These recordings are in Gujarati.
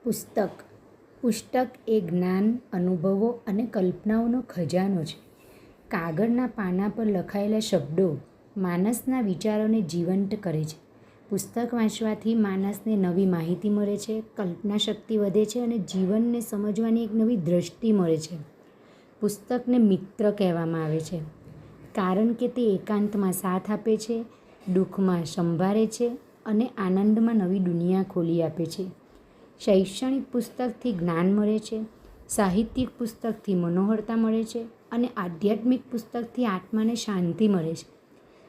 પુસ્તક એ જ્ઞાન, અનુભવો અને કલ્પનાઓનો ખજાનો છે. કાગળના પાના પર લખાયેલા શબ્દો માણસના વિચારોને જીવંત કરે છે. પુસ્તક વાંચવાથી માણસને નવી માહિતી મળે છે, કલ્પના શક્તિ વધે છે અને જીવનને સમજવાની એક નવી દૃષ્ટિ મળે છે. પુસ્તકને મિત્ર કહેવામાં આવે છે કારણ કે તે એકાંતમાં સાથ આપે છે, દુઃખમાં સંભાળે છે અને આનંદમાં નવી દુનિયા ખોલી આપે છે. શૈક્ષણિક પુસ્તકથી જ્ઞાન મળે છે, સાહિત્યિક પુસ્તકથી મનોહરતા મળે છે અને આધ્યાત્મિક પુસ્તકથી આત્માને શાંતિ મળે છે.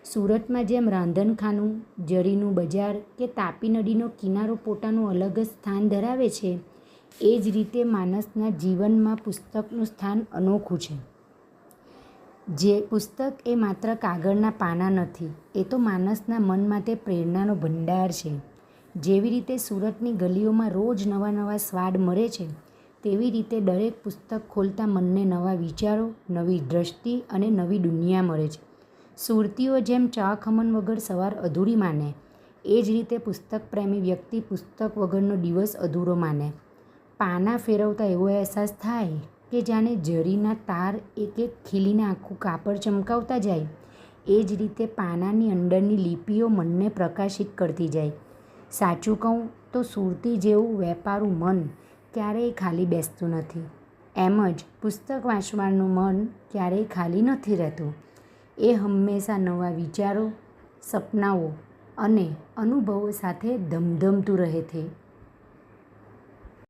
સુરતમાં જેમ રાંધણખાનું, જરીનું બજાર કે તાપી નદીનો કિનારો પોતાનું અલગ જ સ્થાન ધરાવે છે, એ જ રીતે માણસના જીવનમાં પુસ્તકનું સ્થાન અનોખું છે. જે પુસ્તક એ માત્ર કાગળના પાના નથી, એ તો માણસના મન માટે પ્રેરણાનો ભંડાર છે. જેવી રીતે સુરતની ગલીઓમાં રોજ નવા નવા સ્વાદ મળે છે, તેવી રીતે દરેક પુસ્તક ખોલતા મનને નવા વિચારો, નવી દ્રષ્ટિ અને નવી દુનિયા મળે છે. સુરતીઓ જેમ ચા ખમણ વગર સવાર અધૂરી માને, એ જ રીતે પુસ્તક પ્રેમી વ્યક્તિ પુસ્તક વગરનો દિવસ અધૂરો માને. પાના ફેરવતા એવો અહેસાસ થાય કે જાણે જરીના તાર એક એક ખીલીને આખું કાપડ ચમકાવતા જાય, એ જ રીતે પાનાની અંદરની લિપિઓ મનને પ્રકાશિત કરતી જાય. સાચું કહું તો સુરતી જેવું વેપારું મન ક્યારેય ખાલી બેસતું નથી. એમ જ પુસ્તક વાંચવાનું મન ક્યારેય ખાલી નથી રહેતું. એ હંમેશા નવા વિચારો, સપનાઓ અને અનુભવો સાથે ધમધમતું રહે છે.